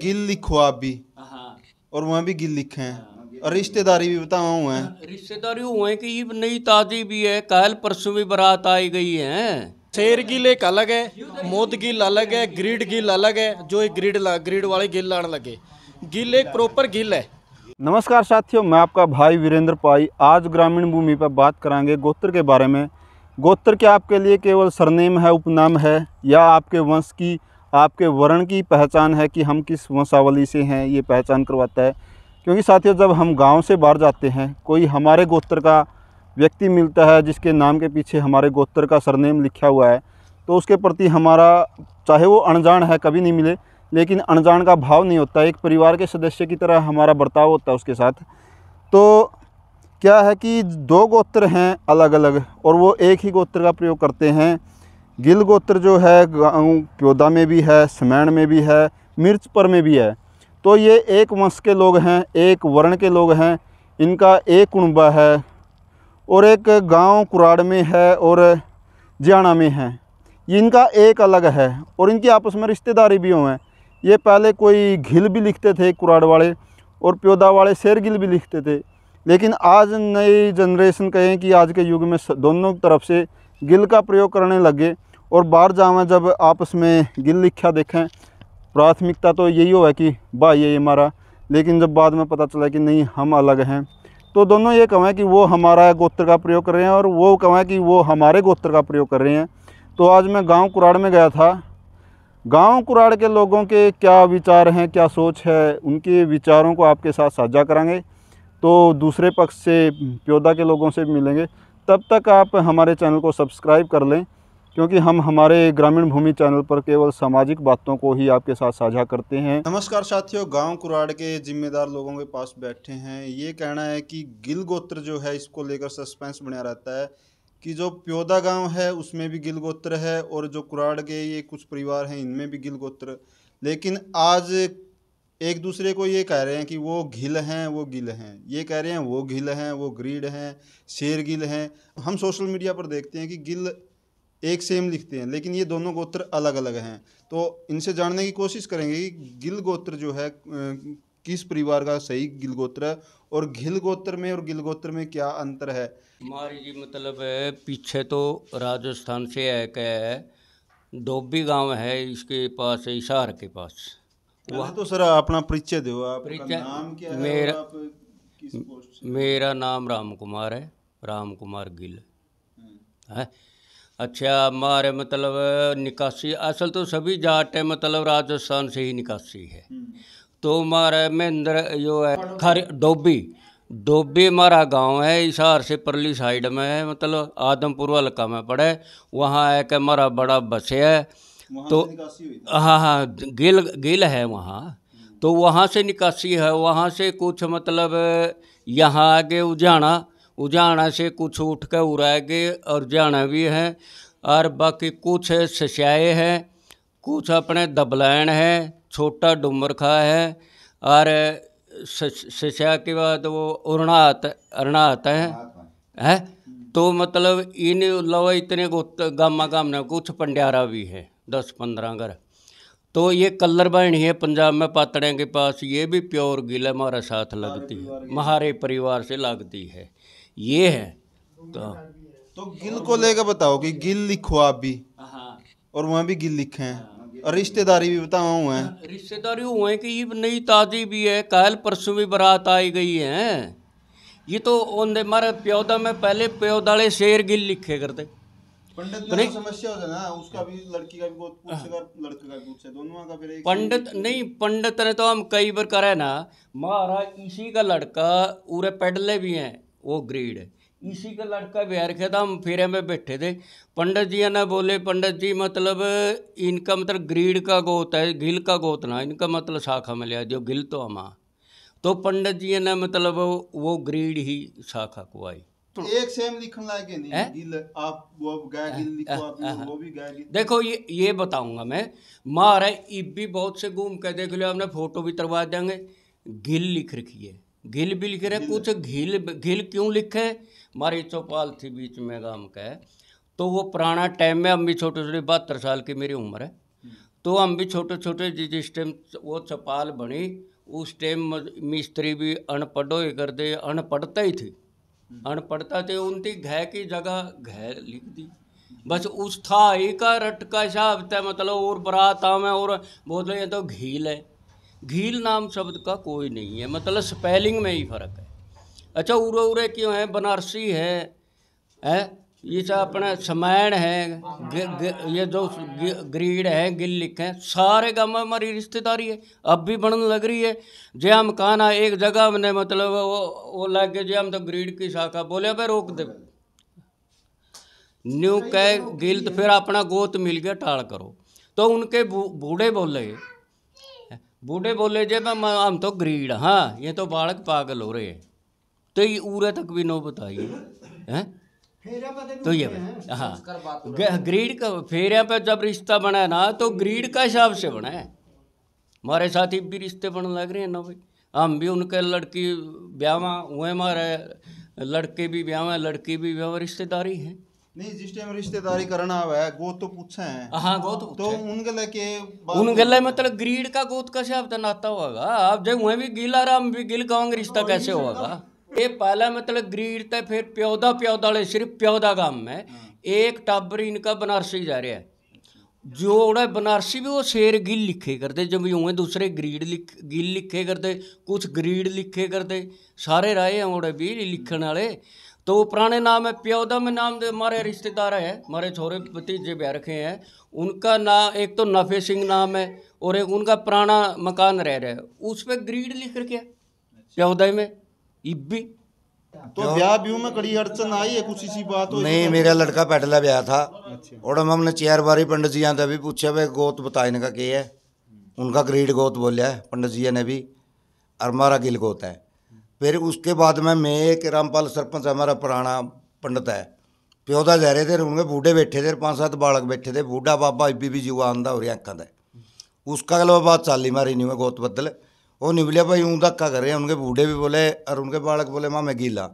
गिल लिखो आप भी। हाँ और वहाँ भी गिल लिखे हैं और रिश्तेदारी भी बताओ हुए हैं। रिश्तेदारी हुए हैं कि ये नई ताजी भी है, कल परसों भी बारात आई गई है। शेर गिल एक अलग है, मोद गिल अलग है, ग्रीड गिल अलग है। जो एक ग्रीड वाले गिल लाने लगे, गिल एक प्रॉपर गिल है। नमस्कार साथियों, मैं आपका भाई वीरेंद्र पाई। आज ग्रामीण भूमि पर बात करांगे गोत्र के बारे में। गोत्र क्या आपके लिए केवल सरनेम है, उपनाम है, या आपके वंश की, आपके वर्ण की पहचान है कि हम किस वंशावली से हैं, ये पहचान करवाता है। क्योंकि साथियों, जब हम गांव से बाहर जाते हैं, कोई हमारे गोत्र का व्यक्ति मिलता है जिसके नाम के पीछे हमारे गोत्र का सरनेम लिखा हुआ है, तो उसके प्रति हमारा, चाहे वो अनजान है, कभी नहीं मिले, लेकिन अनजान का भाव नहीं होता। एक परिवार के सदस्य की तरह हमारा बर्ताव होता है उसके साथ। तो क्या है कि दो गोत्र हैं अलग अलग, और वो एक ही गोत्र का प्रयोग करते हैं। गिल गोत्र जो है प्योदा में भी है, समैण में भी है, मिर्चपर में भी है। तो ये एक वंश के लोग हैं, एक वर्ण के लोग हैं। इनका एक कुनबा है और एक गांव कुराड़ में है और जियाणा में है। ये इनका एक अलग है और इनकी आपस में रिश्तेदारी भी हुए हैं। ये पहले कोई घिल भी लिखते थे कुराड़ वाले, और प्योदा वाले शेर गिल भी लिखते थे। लेकिन आज नई जनरेशन कहें कि आज के युग में दोनों तरफ से गिल का प्रयोग करने लगे। और बाहर जावें जब आपस में गिल लिखा देखें, प्राथमिकता तो यही हो है कि भाई ये हमारा, लेकिन जब बाद में पता चला कि नहीं, हम अलग हैं, तो दोनों ये कहें कि वो हमारा गोत्र का प्रयोग कर रहे हैं और वो कहें कि वो हमारे गोत्र का प्रयोग कर रहे हैं। तो आज मैं गांव कुराड़ में गया था। गांव कुराड़ के लोगों के क्या विचार हैं, क्या सोच है, उनके विचारों को आपके साथ साझा करांगे। तो दूसरे पक्ष से प्योदा के लोगों से भी मिलेंगे। तब तक आप हमारे चैनल को सब्सक्राइब कर लें, क्योंकि हम हमारे ग्रामीण भूमि चैनल पर केवल सामाजिक बातों को ही आपके साथ साझा करते हैं। नमस्कार साथियों, गांव कुराड़ के जिम्मेदार लोगों के पास बैठे हैं। ये कहना है कि गिल गोत्र जो है, इसको लेकर सस्पेंस बना रहता है कि जो प्योदा गांव है उसमें भी गिल गोत्र है, और जो कुराड़ के ये कुछ परिवार हैं इनमें भी गिल गोत्र। लेकिन आज एक दूसरे को ये कह रहे हैं कि वो घिल हैं, वो गिल हैं। ये कह रहे हैं वो घिल हैं, वो ग्रीड हैं, शेर गिल हैं। हम सोशल मीडिया पर देखते हैं कि गिल एक सेम लिखते हैं, लेकिन ये दोनों गोत्र अलग अलग हैं। तो इनसे जानने की कोशिश करेंगे कि गिल गोत्र जो है किस परिवार का सही गिल गोत्र है, और घिल गोत्र में और गिल गोत्र में क्या अंतर है। हमारी जी मतलब पीछे तो राजस्थान से एक डोबी गांव है, इसके पास हिसार के पास। पहले तो सर अपना परिचय दो, आपका परिचय नाम क्या है मेरा और आप किस पोस्ट से। मेरा नाम राम कुमार है, राम कुमार गिल है। अच्छा, हमारे मतलब निकासी असल तो सभी जाट है, मतलब राजस्थान से ही निकासी है। तो हमारा महेंद्र जो है खर डोबी हमारा गांव है, हिसार से परली साइड में है, मतलब आदमपुर हल्का में पड़े। वहाँ एक हमारा बड़ा बस है। तो हाँ, गिल है वहाँ। तो वहाँ से निकासी है, वहाँ से कुछ मतलब यहाँ आगे उजाना से कुछ उठ कर उड़ाएगे और जाना भी है। और बाकी कुछ सस्याए हैं, कुछ अपने दबलैन है, छोटा डुमरखा है, और सस्या के बाद वो अरनात है। तो मतलब इन अलावा इतने गामा ने कुछ पंड्यारा भी है, 10-15 घर। तो ये कलर बहनी है पंजाब में पातड़े के पास, ये भी प्योर गिल हमारे साथ लगती है, हमारे परिवार से लगती है, ये है। तो गिल को लेकर बताओ कि गिल लिखो आप भी। हाँ, और वहाँ भी गिल लिखे हैं और रिश्तेदारी भी बताओ हुए हैं। रिश्तेदारी हुए हैं कि ये नई ताजी भी है, कल परसों भी बारात आई गई है। ये तो हमारे प्योदा में पहले प्योदाले शेर गिल लिखे करते। पंडित ने समस्या हो जाए ना, उसका भी लड़की का भी बहुत पूछेगा, लड़के का भी पूछे, दोनों का फिर एक पंडित ने तो हम कई बार करे ना। महाराज इसी का लड़का पूरे पेडले भी हैं, वो ग्रीड इसी का लड़का बिहार के था। हम फेरे में बैठे थे, पंडित जी ने बोले, पंडित जी मतलब इनका मतलब ग्रीड का गोत है, गिल का गोत ना, इनका मतलब शाखा में लिया जो गिल तो हमारा। तो पंडित जी ने मतलब वो ग्रीड ही शाखा को आई। तो एक सेम लिखने लायक नहीं गिल, आप वो गाय गिल लिखो, आप वो भी गाय गिल। देखो ये बताऊंगा मैं, मारा इब भी बहुत से घूम के देख लो, हमने फोटो भी करवा देंगे। गिल लिख रखी है, गिल भी लिख रहे, कुछ घिल क्यों लिखे। हमारी चौपाल थी बीच में गांव का है, तो वो पुराना टाइम में, हम भी छोटे छोटे 72 साल की मेरी उम्र है। तो हम भी छोटे छोटे जिस टाइम वो चपाल बनी उस टाइम मिस्त्री भी अनपढ़ ही कर दे, अनपढ़ता ही थी, अनपढ़ता थे उनकी घै की जगह घै लिख दी। बस उस थाई का रट का हिसाब था, मतलब और बारात आवे और बोले ये तो घील है। घील नाम शब्द का कोई नहीं है, मतलब स्पेलिंग में ही फर्क है। अच्छा उरे उरे क्यों है, बनारसी है ये सब अपना समैन है, ये जो ग्रीड है, गिल लिखे हैं, सारे गाँव में हमारी रिश्तेदारी है, अब भी बनने लग रही है। जे हम कहना एक जगह में मतलब वो लग गए जे हम तो ग्रीड की शाखा बोले भाई रोक दे न्यू कह गिल, तो फिर अपना गोत मिल गया टाल करो। तो उनके बूढ़े बोले जे हम तो ग्रीड, हाँ ये तो बालक पागल हो रहे हैं। तो ये उरे तक भी नो बताइए हैं। तो ये हाँ ग्रीड का फेरिया पे जब रिश्ता बना ना तो ग्रीड का हिसाब से बना है। हमारे साथी भी रिश्ते बनने लग रहे हैं ना भाई, हम भी उनके लड़की ब्यावा हुए, हमारे लड़के भी ब्यावा लड़की भी ब्यावा, रिश्तेदारी है। नहीं जिस टाइम रिश्तेदारी करना है गोत तो पूछे हैं। हाँ गोत तो उनके लेके उनके लिए मतलब ग्रीड का गोत का हिसाब तो नाता होगा। अब जब वहीं भी गिल आ रहा हम भी गिल कहूँगे, रिश्ता कैसे होगा। ये पहला मतलब ग्रीड था, फिर प्यौदा सिर्फ प्यौदा गांव में एक टाबर इनका बनारसी जा रहा है, जोड़ा बनारसी भी वो शेर गिल लिखे करते, जब यूं दूसरे ग्रीड गिल लिखे करते, कुछ ग्रीड लिखे करते, सारे राय हैं ओड़े भी लिखने वाले। तो पुराने नाम है प्यौदा में नाम हमारे रिश्तेदार है, हमारे छोरे भतीजे ब्याह रखे हैं, उनका नाम एक तो नफे सिंह नाम है और एक उनका पुराना मकान रह रहा है, उस पर ग्रीड लिख रखे प्यौदा में इब्बी। तो ब्याह ब्यू में कड़ी अड़चन आई है कुछ इसी बात नहीं, मेरा लड़का पहला ब्याह था और हमने 4 बारी पंडित जी भी पूछा भाई गोत बताने का क्या है, उनका ग्रीड गोत बोलिया है पंडित जी ने भी, और हमारा गिल गोत है। फिर उसके बाद में मैं एक रामपाल सरपंच हमारा पुराना पंडित है, प्यौदा जा रहे थे, उनके बूढ़े बैठे थे, 5-7 बालक बैठे थे, बूढ़ा बाबा इब्बी भी जुआ आंदा और आँखा था। उसका अगला बात चाली मारी नहीं हुआ गोत बदल, वो निबलिया भाई ऊँ धक्का कर रहे हैं, उनके बूढ़े भी बोले और उनके बालक बोले माँ मैं गीला,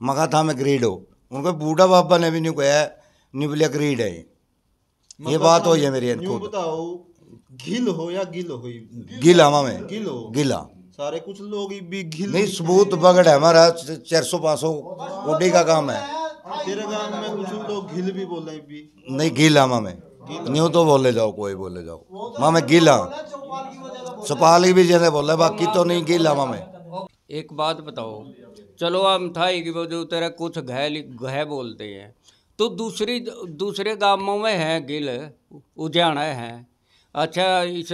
मगा था मैं ग्रीड हो, उनके बूढ़ा बाबा ने भी नहीं कहा निबलिया ग्रीड है। ये बात हो है मेरी। बताओ घिल हो या गिल हो? गिला माँ में गिल हो, गिला सारे कुछ लोग भी घिल नहीं, सबूत बगड़ है हमारा 400-500 उडी का काम है। तेरे गांव में कुछ लोग घिल भी बोल रहे भी नहीं गिला माँ में न्यू तो बोले जाओ, कोई बोले जाओ माँ में गिला, सपाली भी जैसे बोले, बाकी तो नहीं गिला माँ में। एक बात बताओ, चलो हम था कि वो जो तेरा कुछ घै बोलते हैं, तो दूसरे गांवों में है गिल, उजाना है, अच्छा इस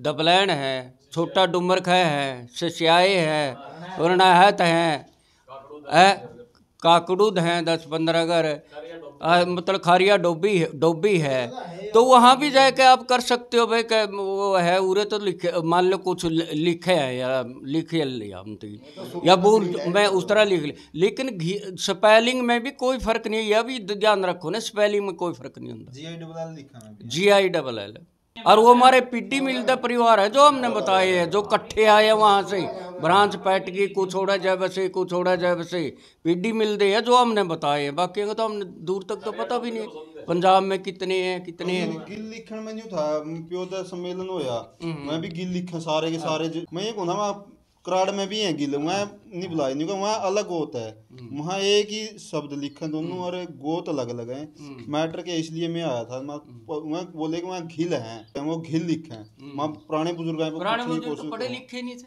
दबलैन है, छोटा डुमर खै है, सस्याए है, और नहत हैं, काकड़ूद हैं 10-15 घर, मतलब खारिया डोबी है। तो वहाँ भी जाके आप कर सकते हो भाई, वो है उरे तो लिखे, मान लो कुछ लिखे है या लिखे लिया या बोल मैं उस तरह लिख लिया, लेकिन स्पेलिंग में भी कोई फर्क नहीं है, यह भी ध्यान रखो ना, स्पेलिंग में कोई फर्क नहीं होता, GILL। और वो हमारे पीटी मिलता परिवार है जो हमने बताए हैं, जो कट्ठे आए वहाँ से ब्रांच पैट की, कुछ छोड़ा जाए बसे, कुछ छोड़ा जाए बसे, पीटी मिलते हैं जो हमने बताए हैं, बाकी का तो हमने दूर तक तो पता भी नहीं पंजाब में कितने हैं। गिल लिखण में नहीं था, प्योदा सम्मेलन होया, मैं भी गिल लिखा सारे के सारे, मैं ये कहूँ वहाँ कराड़ में भी है गिल, वहाँ नहीं बुलाए नहीं, वहाँ अलग होता है, वहाँ एक ही शब्द लिखे दोनों और गोत अलग अलग है। मैटर के इसलिए मैं आया था, वहाँ बोले कि वहाँ घिल है, वो घिल लिखे हैं, वहाँ पुराने बुजुर्ग तो पढ़े लिखे नहीं थे,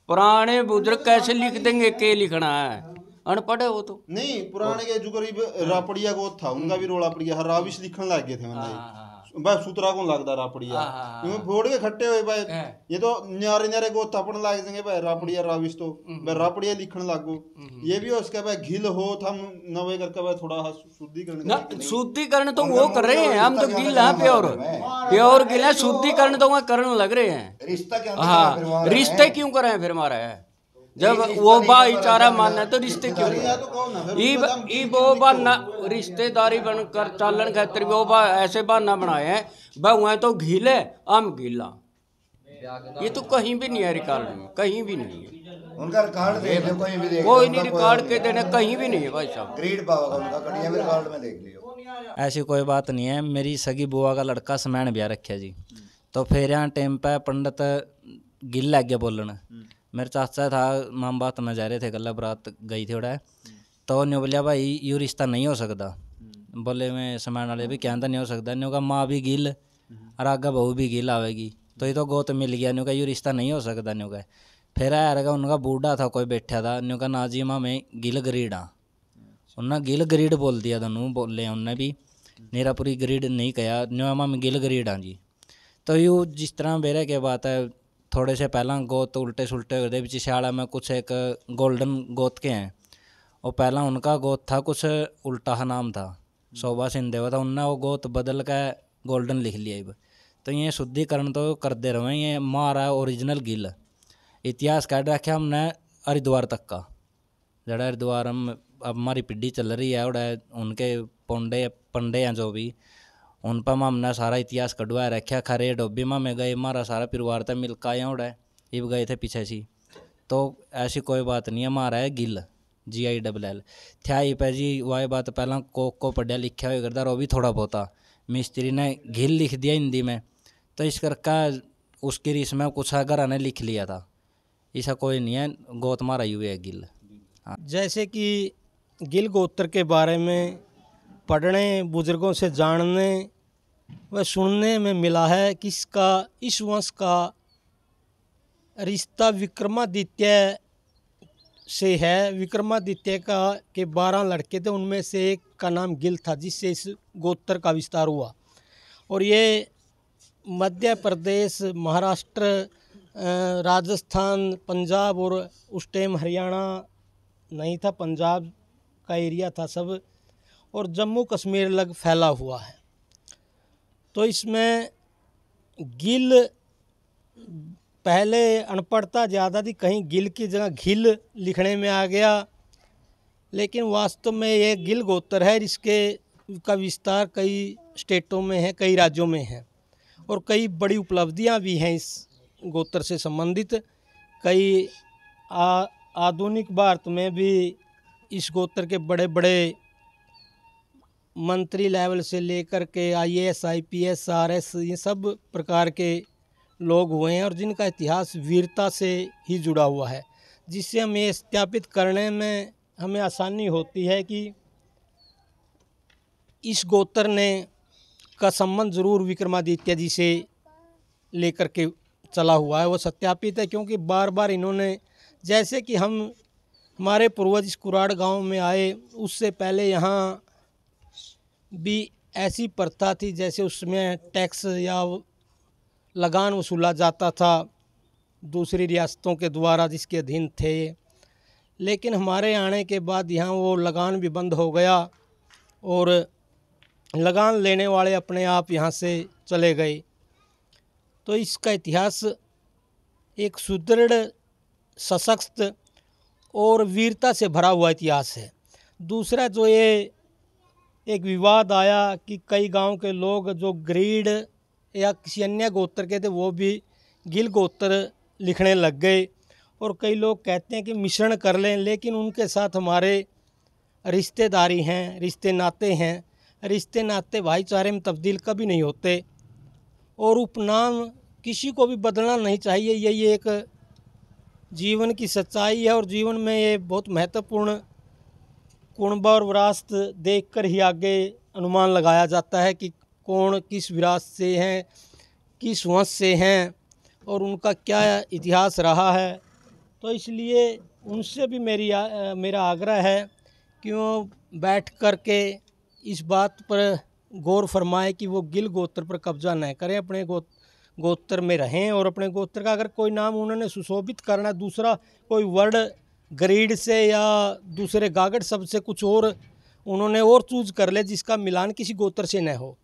पुराने बुजुर्ग कैसे लिख देंगे, के लिखना है, अनपढ़ है वो तो। नहीं पुराने के जो करीब रापड़िया गोत था उनका भी रोड़ा पड़िया, राविश लिखने लग गए थे मतलब बस सूत्रा को लगता रापड़िया, क्योंकि फोड़ के खट्टे हुए भाई, ये तो न्यारे गोत थापन लाग देंगे भाई, रापड़िया राविश तो भाई रापड़िया लिखने लागो, ये भी उसका भाई घिल हो था नवे करके भाई थोड़ा शुद्धिकरण तो वो कर रहे हैं, हम तो गिल है प्योर गिल है, शुद्धिकरण तो वहाँ करने लग रहे हैं। हाँ रिश्ते क्यों कर रहे हैं फिर हमारा है, जब वो भाईचारा मानना है तो रिश्ते क्यों, वो बहाना रिश्तेदारी बनकर चालन खातिर वो ऐसे बहाना बनाए हैं, वह तो घिल है हम गिला, ये तो कहीं भी नहीं है रिकॉर्ड में, कहीं भी नहीं है उनका रिकॉर्ड देख लो, कहीं भी देख लो, कोई नहीं रिकॉर्ड के देने कहीं भी नहीं है भाई साहब, ग्रेड पावा उनका कड़िया में रिकॉर्ड में देख लियो। ऐसी कोई बात नहीं है, मेरी सगी बुआ का लड़का समैन ब्याह रखा जी, तो फिर यहाँ टाइम पे पंडित गिल लग गया बोलन। मेरे चाचा था, माम बात में जा रहे थे, गला बरात गई थी उड़ा, तो उन्होंने बोलिया भाई ये रिश्ता नहीं हो सकता। बोले मैं समान वाले भी क्या नहीं हो सकता, इन्हों का माँ भी गिल और आगे बहू भी गिल आवेगी, तो ये तो गोत मिल गया, इन्हों का ये रिश्ता नहीं हो सकता। इन्हों का फिर आया उनका बूढ़ा था कोई बैठा था, इन्हों का नाजीमा में गिल गरीड हाँ, उन्हें गिल गरीड बोल दिया दोनों बोले, उनने भी नीरापुरी गरीड नहीं कहा, न्योमा में गिल गरीड हाँ जी। तो यूँ जिस तरह बेरे के बात है, थोड़े से पहला गोत उल्टे सुलटे होते बीच सियाड़ा में कुछ एक गोल्डन गोत के हैं, और पहला उनका गोत था कुछ उल्टा नाम था, शोभा सिंह था, उनने वो गोत बदल के गोल्डन लिख लिया। अब तो ये शुद्धिकरण तो करते रहे, ये मारा ओरिजिनल गिल इतिहास काट रखा हमने हरिद्वार तक का, जड़ा हरिद्वार हम अब हमारी पीढ़ी चल रही है, उड़ा उनके पंडे हैं जो भी, उन पर हमने सारा इतिहास कटवा रखा। खरे डोबी में गए, हमारा सारा परिवार था मिलका आया उड़ा, इब गए थे पीछे सी, तो ऐसी कोई बात नहीं है, हमारा है गिल GILL था ही पे जी। वही बात पहला को पढ़ा लिखा हुआ करता, और भी थोड़ा बहुत मिस्त्री ने गिल लिख दिया हिंदी में, तो इस करके उसकी रीस में कुछ घर ने लिख लिया था, ऐसा कोई नहीं है, गोत मारा हुआ है गिल। हाँ। जैसे कि गिल गोत्र के बारे में पढ़ने, बुजुर्गों से जानने व सुनने में मिला है कि इस वंश का रिश्ता विक्रमादित्य से है। विक्रमादित्य के 12 लड़के थे, उनमें से एक का नाम गिल था, जिससे इस गोत्र का विस्तार हुआ। और ये मध्य प्रदेश, महाराष्ट्र, राजस्थान, पंजाब और उस टाइम हरियाणा नहीं था, पंजाब का एरिया था सब, और जम्मू कश्मीर लग फैला हुआ है। तो इसमें गिल पहले अनपढ़ता ज़्यादा थी, कहीं गिल की जगह घिल लिखने में आ गया, लेकिन वास्तव में ये गिल गोत्र है, इसके का विस्तार कई स्टेटों में है, कई राज्यों में है, और कई बड़ी उपलब्धियां भी हैं इस गोत्र से संबंधित। कई आधुनिक भारत में भी इस गोत्र के बड़े बड़े मंत्री लेवल से लेकर के IAS, IPS, RS ये सब प्रकार के लोग हुए हैं, और जिनका इतिहास वीरता से ही जुड़ा हुआ है, जिससे हमें ये सत्यापित करने में हमें आसानी होती है कि इस गोत्र ने का संबंध ज़रूर विक्रमादित्य जी से लेकर के चला हुआ है, वो सत्यापित है। क्योंकि बार बार इन्होंने, जैसे कि हमारे पूर्वज इस कुराड़ गांव में आए, उससे पहले यहाँ भी ऐसी प्रथा थी, जैसे उसमें टैक्स या लगान वसूला जाता था दूसरी रियासतों के द्वारा जिसके अधीन थे, लेकिन हमारे आने के बाद यहाँ वो लगान भी बंद हो गया, और लगान लेने वाले अपने आप यहाँ से चले गए। तो इसका इतिहास एक सुदृढ़, सशक्त और वीरता से भरा हुआ इतिहास है। दूसरा जो ये एक विवाद आया कि कई गांव के लोग जो ग्रीड या किसी अन्य गोत्र के थे, वो भी गिल गोत्र लिखने लग गए, और कई लोग कहते हैं कि मिश्रण कर लें, लेकिन उनके साथ हमारे रिश्तेदारी हैं, रिश्ते नाते हैं, रिश्ते नाते भाईचारे में तब्दील कभी नहीं होते, और उपनाम किसी को भी बदलना नहीं चाहिए। यही एक जीवन की सच्चाई है, और जीवन में ये बहुत महत्वपूर्ण कुणबा और विरासत देखकर ही आगे अनुमान लगाया जाता है कि कौन किस विरासत से हैं, किस वंश से हैं, और उनका क्या इतिहास रहा है। तो इसलिए उनसे भी मेरा आग्रह है कि वो बैठ कर के इस बात पर गौर फरमाए कि वो गिल गोत्र पर कब्जा न करें, अपने गोत्र में रहें, और अपने गोत्र का अगर कोई नाम उन्होंने सुशोभित करना, दूसरा कोई वर्ड ग्रीड से या दूसरे गागड़ शब्द से कुछ और उन्होंने और चूज कर ले जिसका मिलान किसी गोत्र से न हो,